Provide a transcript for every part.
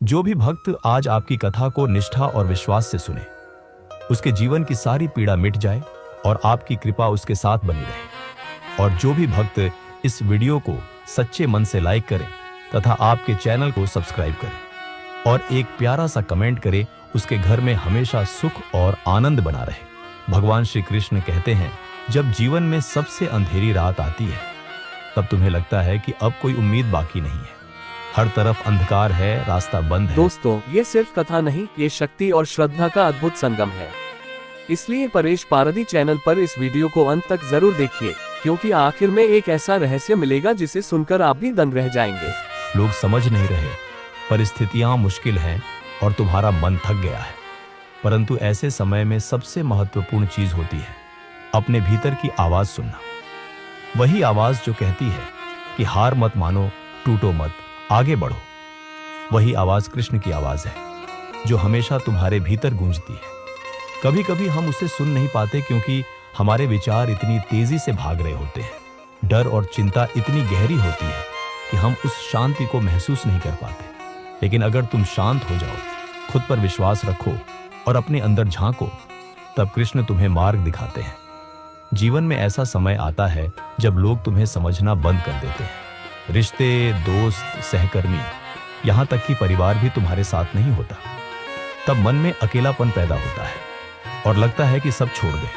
जो भी भक्त आज आपकी कथा को निष्ठा और विश्वास से सुने, उसके जीवन की सारी पीड़ा मिट जाए और आपकी कृपा उसके साथ बनी रहे। और जो भी भक्त इस वीडियो को सच्चे मन से लाइक करें तथा आपके चैनल को सब्सक्राइब करें और एक प्यारा सा कमेंट करें, उसके घर में हमेशा सुख और आनंद बना रहे। भगवान श्री कृष्ण कहते हैं, जब जीवन में सबसे अंधेरी रात आती है तब तुम्हें लगता है कि अब कोई उम्मीद बाकी नहीं है, हर तरफ अंधकार है, रास्ता बंद है। दोस्तों, ये सिर्फ कथा नहीं, ये शक्ति और श्रद्धा का अद्भुत संगम है। इसलिए परेश पारधी चैनल पर इस वीडियो को अंत तक जरूर देखिए, क्योंकि आखिर में एक ऐसा रहस्य मिलेगा जिसे सुनकर आप भी दंग रह जाएंगे। लोग समझ नहीं रहे, परिस्थितियां मुश्किल हैं और तुम्हारा मन थक गया है, परंतु ऐसे समय में सबसे महत्वपूर्ण चीज होती है अपने भीतर की आवाज सुनना। वही आवाज जो कहती है कि हार मत मानो, टूटो मत, आगे बढ़ो। वही आवाज कृष्ण की आवाज है जो हमेशा तुम्हारे भीतर गूंजती है। कभी कभी हम उसे सुन नहीं पाते क्योंकि हमारे विचार इतनी तेजी से भाग रहे होते हैं, डर और चिंता इतनी गहरी होती है कि हम उस शांति को महसूस नहीं कर पाते। लेकिन अगर तुम शांत हो जाओ, खुद पर विश्वास रखो और अपने अंदर झांको, तब कृष्ण तुम्हें मार्ग दिखाते हैं। जीवन में ऐसा समय आता है जब लोग तुम्हें समझना बंद कर देते हैं। रिश्ते, दोस्त, सहकर्मी, यहाँ तक कि परिवार भी तुम्हारे साथ नहीं होता। तब मन में अकेलापन पैदा होता है और लगता है कि सब छोड़ गए।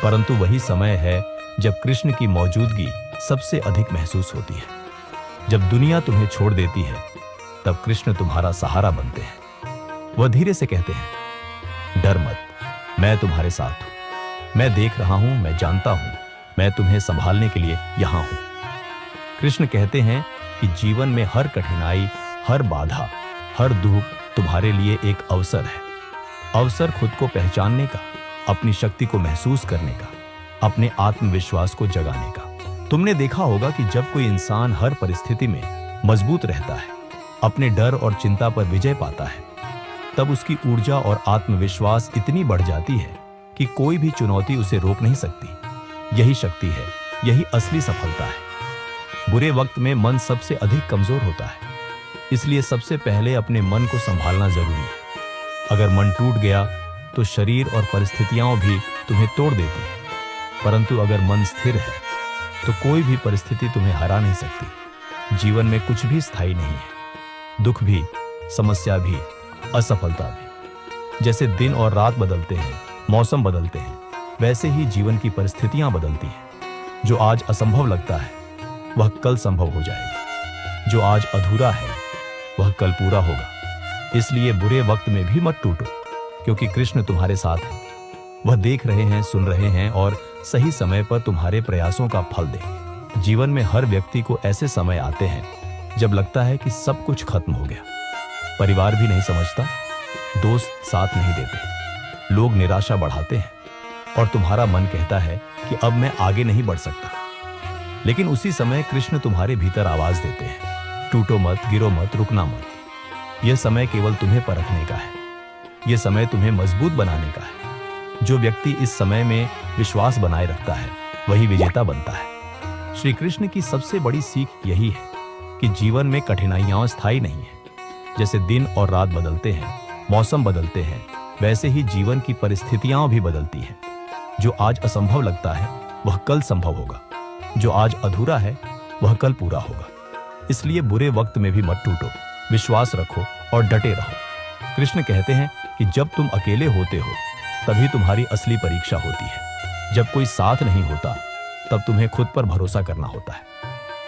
परंतु वही समय है जब कृष्ण की मौजूदगी सबसे अधिक महसूस होती है। जब दुनिया तुम्हें छोड़ देती है तब कृष्ण तुम्हारा सहारा बनते हैं। वह धीरे से कहते हैं, डर मत, मैं तुम्हारे साथ हूं, मैं देख रहा हूं, मैं जानता हूं, मैं तुम्हें संभालने के लिए यहां हूं। कृष्ण कहते हैं कि जीवन में हर कठिनाई, हर बाधा, हर दुख तुम्हारे लिए एक अवसर है। अवसर खुद को पहचानने का, अपनी शक्ति को महसूस करने का, अपने आत्मविश्वास को जगाने का। तुमने देखा होगा कि जब कोई इंसान हर परिस्थिति में मजबूत रहता है, अपने डर और चिंता पर विजय पाता है, तब उसकी ऊर्जा और आत्मविश्वास इतनी बढ़ जाती है कि कोई भी चुनौती उसे रोक नहीं सकती। यही शक्ति है, यही असली सफलता है। बुरे वक्त में मन सबसे अधिक कमजोर होता है, इसलिए सबसे पहले अपने मन को संभालना जरूरी है। अगर मन टूट गया तो शरीर और परिस्थितियां भी तुम्हें तोड़ देती हैं, परंतु अगर मन स्थिर है तो कोई भी परिस्थिति तुम्हें हरा नहीं सकती। जीवन में कुछ भी स्थायी नहीं है, दुख भी, समस्या भी, असफलता भी। जैसे दिन और रात बदलते हैं, मौसम बदलते हैं, वैसे ही जीवन की परिस्थितियां बदलती हैं। जो आज असंभव लगता है वह कल संभव हो जाएगा, जो आज अधूरा है वह कल पूरा होगा। इसलिए बुरे वक्त में भी मत टूटो, क्योंकि कृष्ण तुम्हारे साथ है। वह देख रहे हैं, सुन रहे हैं और सही समय पर तुम्हारे प्रयासों का फल देंगे। जीवन में हर व्यक्ति को ऐसे समय आते हैं जब लगता है कि सब कुछ खत्म हो गया। परिवार भी नहीं समझता, दोस्त साथ नहीं देते, लोग निराशा बढ़ाते हैं और तुम्हारा मन कहता है कि अब मैं आगे नहीं बढ़ सकता। लेकिन उसी समय कृष्ण तुम्हारे भीतर आवाज देते हैं, टूटो मत, गिरो मत, रुकना मत। यह समय केवल तुम्हें परखने का है, यह समय तुम्हें मजबूत बनाने का है। जो व्यक्ति इस समय में विश्वास बनाए रखता है वही विजेता बनता है। श्री कृष्ण की सबसे बड़ी सीख यही है कि जीवन में कठिनाइयां स्थायी नहीं है। जैसे दिन और रात बदलते हैं, मौसम बदलते हैं, वैसे ही जीवन की परिस्थितियां भी बदलती हैं। जो आज असंभव लगता है वह कल संभव होगा, जो आज अधूरा है वह कल पूरा होगा। इसलिए बुरे वक्त में भी मत टूटो, विश्वास रखो और डटे रहो। कृष्ण कहते हैं कि जब तुम अकेले होते हो तभी तुम्हारी असली परीक्षा होती है। जब कोई साथ नहीं होता तब तुम्हें खुद पर भरोसा करना होता है।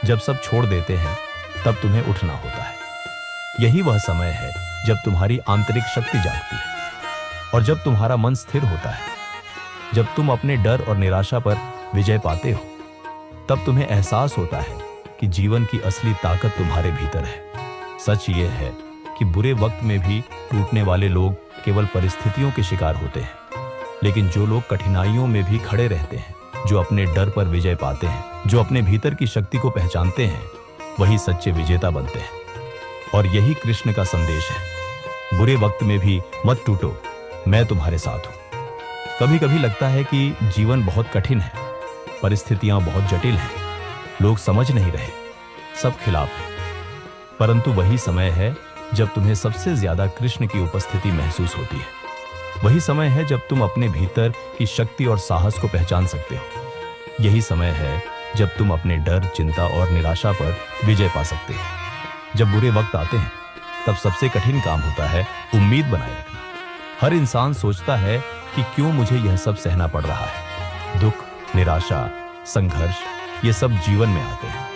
जब सब छोड़ देते हैं तब तुम्हें उठना होता है। यही वह समय है जब तुम्हारी आंतरिक शक्ति जागती है और जब तुम्हारा मन स्थिर होता है। जब तुम अपने डर और निराशा पर विजय पाते हो तब तुम्हें एहसास होता है कि जीवन की असली ताकत तुम्हारे भीतर है। सच ये है कि बुरे वक्त में भी टूटने वाले लोग केवल परिस्थितियों के शिकार होते हैं, लेकिन जो लोग कठिनाइयों में भी खड़े रहते हैं, जो अपने डर पर विजय पाते हैं, जो अपने भीतर की शक्ति को पहचानते हैं, वही सच्चे विजेता बनते हैं। और यही कृष्ण का संदेश है, बुरे वक्त में भी मत टूटो, मैं तुम्हारे साथ हूं। कभी कभी लगता है कि जीवन बहुत कठिन है, परिस्थितियां बहुत जटिल हैं, लोग समझ नहीं रहे, सब खिलाफ है। परंतु वही समय है जब तुम्हें सबसे ज्यादा कृष्ण की उपस्थिति महसूस होती है। वही समय है जब तुम अपने भीतर की शक्ति और साहस को पहचान सकते हो। यही समय है जब तुम अपने डर, चिंता और निराशा पर विजय पा सकते हो। जब बुरे वक्त आते हैं तब सबसे कठिन काम होता है उम्मीद बनाए रखना। हर इंसान सोचता है कि क्यों मुझे यह सब सहना पड़ रहा है। दुख, निराशा, संघर्ष, ये सब जीवन में आते हैं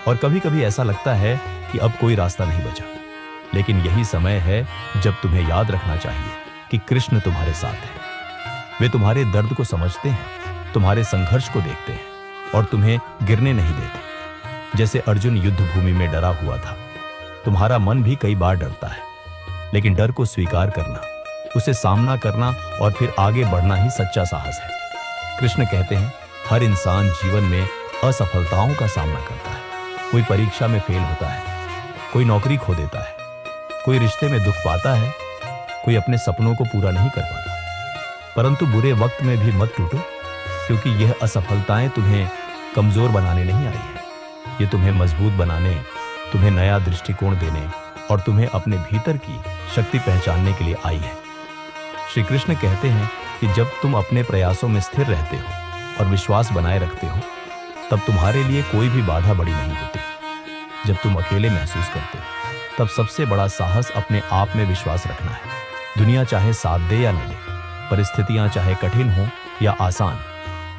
और कभी कभी ऐसा लगता है कि अब कोई रास्ता नहीं बचा। लेकिन यही समय है जब तुम्हें याद रखना चाहिए कि कृष्ण तुम्हारे साथ है। वे तुम्हारे दर्द को समझते हैं, तुम्हारे संघर्ष को देखते हैं और तुम्हें गिरने नहीं देते। जैसे अर्जुन युद्ध भूमि में डरा हुआ था, तुम्हारा मन भी कई बार डरता है, लेकिन डर को स्वीकार करना, उसे सामना करना और फिर आगे बढ़ना ही सच्चा साहस है। कृष्ण कहते हैं, हर इंसान जीवन में असफलताओं का सामना करता है। कोई परीक्षा में फेल होता है, कोई नौकरी खो देता है, कोई रिश्ते में दुख पाता है, कोई अपने सपनों को पूरा नहीं कर पाता। परंतु बुरे वक्त में भी मत टूटो, क्योंकि यह असफलताएं तुम्हें कमजोर बनाने नहीं आई है। ये तुम्हें मजबूत बनाने, तुम्हें नया दृष्टिकोण देने और तुम्हें अपने भीतर की शक्ति पहचानने के लिए आई है। श्री कृष्ण कहते हैं कि जब तुम अपने प्रयासों में स्थिर रहते हो और विश्वास बनाए रखते हो, तब तुम्हारे लिए कोई भी बाधा बड़ी नहीं होती। जब तुम अकेले महसूस करते हो, तब सबसे बड़ा साहस अपने आप में विश्वास रखना है। दुनिया चाहे साथ दे या न दे, परिस्थितियां चाहे कठिन हो या आसान,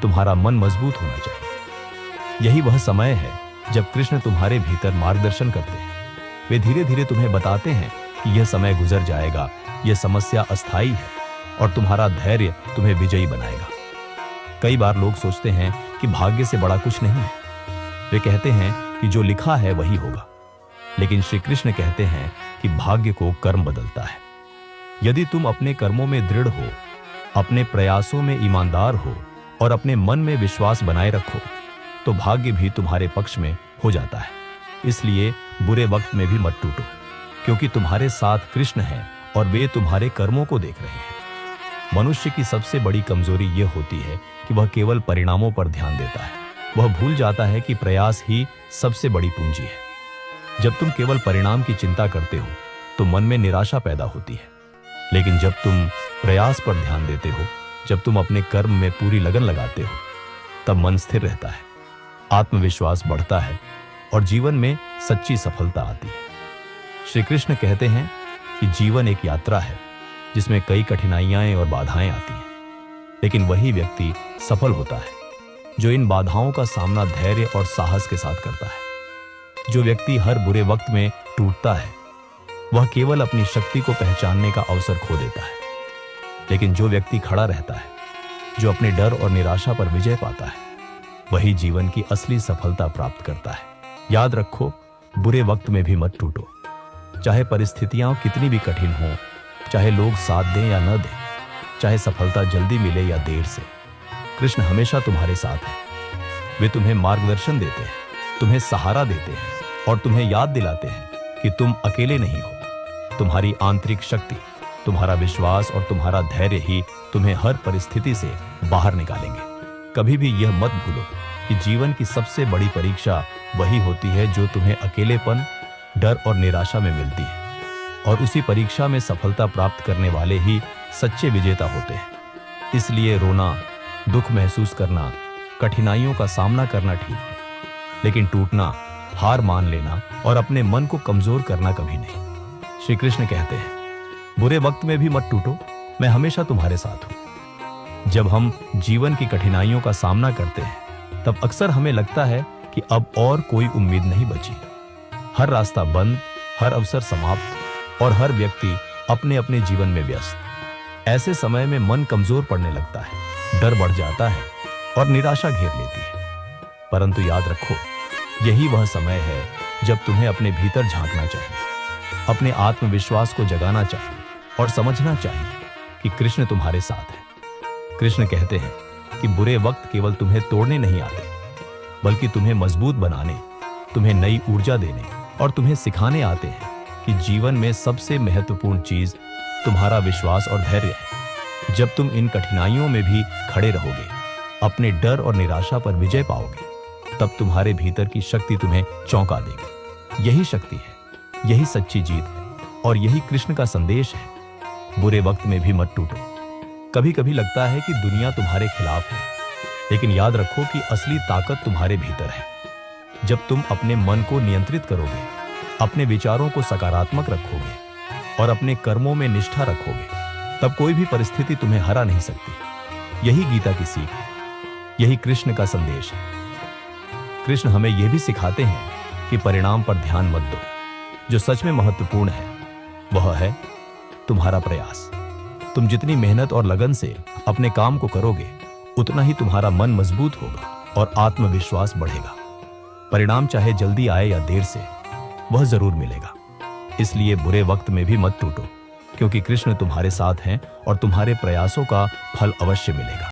तुम्हारा मन मजबूत होना चाहिए। यही वह समय है जब कृष्ण तुम्हारे भीतर मार्गदर्शन करते हैं। वे धीरे धीरे तुम्हें बताते हैं कि यह समय गुजर जाएगा, यह समस्या अस्थायी है और तुम्हारा धैर्य तुम्हें विजयी बनाएगा। कई बार लोग सोचते हैं कि भाग्य से बड़ा कुछ नहीं है। वे कहते हैं कि जो लिखा है वही होगा, लेकिन श्री कृष्ण कहते हैं कि भाग्य को कर्म बदलता है। यदि तुम अपने कर्मों में दृढ़ हो, अपने प्रयासों में ईमानदार हो और अपने मन में विश्वास बनाए रखो, तो भाग्य भी तुम्हारे पक्ष में हो जाता है। इसलिए बुरे वक्त में भी मत टूटो, क्योंकि तुम्हारे साथ कृष्ण हैं और वे तुम्हारे कर्मों को देख रहे हैं। मनुष्य की सबसे बड़ी कमजोरी यह होती है कि वह केवल परिणामों पर ध्यान देता है। वह भूल जाता है कि प्रयास ही सबसे बड़ी पूंजी है। जब तुम केवल परिणाम की चिंता करते हो तो मन में निराशा पैदा होती है, लेकिन जब तुम प्रयास पर ध्यान देते हो, जब तुम अपने कर्म में पूरी लगन लगाते हो, तब मन स्थिर रहता है, आत्मविश्वास बढ़ता है और जीवन में सच्ची सफलता आती है। श्री कृष्ण कहते हैं कि जीवन एक यात्रा है जिसमें कई कठिनाइयां और बाधाएं आती हैं, लेकिन वही व्यक्ति सफल होता है जो इन बाधाओं का सामना धैर्य और साहस के साथ करता है। जो व्यक्ति हर बुरे वक्त में टूटता है, वह केवल अपनी शक्ति को पहचानने का अवसर खो देता है, लेकिन जो व्यक्ति खड़ा रहता है, जो अपने डर और निराशा पर विजय पाता है, वही जीवन की असली सफलता प्राप्त करता है। याद रखो, बुरे वक्त में भी मत टूटो। चाहे परिस्थितियां कितनी भी कठिन हो, चाहे लोग साथ दें या न दें, चाहे सफलता जल्दी मिले या देर से, कृष्ण हमेशा तुम्हारे साथ है। वे तुम्हें मार्गदर्शन देते हैं, तुम्हें सहारा देते हैं और तुम्हें याद दिलाते हैं कि तुम अकेले नहीं हो। तुम्हारी आंतरिक शक्ति, तुम्हारा विश्वास और तुम्हारा धैर्य ही तुम्हें हर परिस्थिति से बाहर निकालेंगे। कभी भी यह मत भूलो कि जीवन की सबसे बड़ी परीक्षा वही होती है जो तुम्हें अकेलेपन, डर और निराशा में मिलती है, और उसी परीक्षा में सफलता प्राप्त करने वाले ही सच्चे विजेता होते हैं। इसलिए रोना, दुख महसूस करना, कठिनाइयों का सामना करना ठीक है, लेकिन टूटना, हार मान लेना और अपने मन को कमजोर करना कभी नहीं। श्री कृष्ण कहते हैं, बुरे वक्त में भी मत टूटो, मैं हमेशा तुम्हारे साथ हूं। जब हम जीवन की कठिनाइयों का सामना करते हैं, तब अक्सर हमें लगता है कि अब और कोई उम्मीद नहीं बची। हर रास्ता बंद, हर अवसर समाप्त और हर व्यक्ति अपने अपने जीवन में व्यस्त। ऐसे समय में मन कमजोर पड़ने लगता है, डर बढ़ जाता है और निराशा घेर लेती है। परंतु याद रखो, यही वह समय है जब तुम्हें अपने भीतर झांकना चाहिए, अपने आत्मविश्वास को जगाना चाहिए और समझना चाहिए कि कृष्ण तुम्हारे साथ है। कृष्ण कहते हैं कि बुरे वक्त केवल तुम्हें तोड़ने नहीं आते, बल्कि तुम्हें मजबूत बनाने, तुम्हें नई ऊर्जा देने और तुम्हें सिखाने आते हैं कि जीवन में सबसे महत्वपूर्ण चीज तुम्हारा विश्वास और धैर्य है। जब तुम इन कठिनाइयों में भी खड़े रहोगे, अपने डर और निराशा पर विजय पाओगे, तब तुम्हारे भीतर की शक्ति तुम्हें चौंका देगी। यही शक्ति है, यही सच्ची जीत है। और यही कृष्ण का संदेश है। बुरे वक्त में भी मत टूटो। कभी कभी लगता है कि दुनिया तुम्हारे खिलाफ है, लेकिन याद रखो कि असली ताकत तुम्हारे भीतर है। जब तुम अपने मन को नियंत्रित करोगे, अपने विचारों को सकारात्मक रखोगे और अपने कर्मों में निष्ठा रखोगे, तब कोई भी परिस्थिति तुम्हें हरा नहीं सकती। यही गीता की सीख है, यही कृष्ण का संदेश है। कृष्ण हमें यह भी सिखाते हैं कि परिणाम पर ध्यान मत दो। जो सच में महत्वपूर्ण है वह है तुम्हारा प्रयास। तुम जितनी मेहनत और लगन से अपने काम को करोगे, उतना ही तुम्हारा मन मजबूत होगा और आत्मविश्वास बढ़ेगा। परिणाम चाहे जल्दी आए या देर से, वह जरूर मिलेगा। इसलिए बुरे वक्त में भी मत टूटो, क्योंकि कृष्ण तुम्हारे साथ हैं और तुम्हारे प्रयासों का फल अवश्य मिलेगा।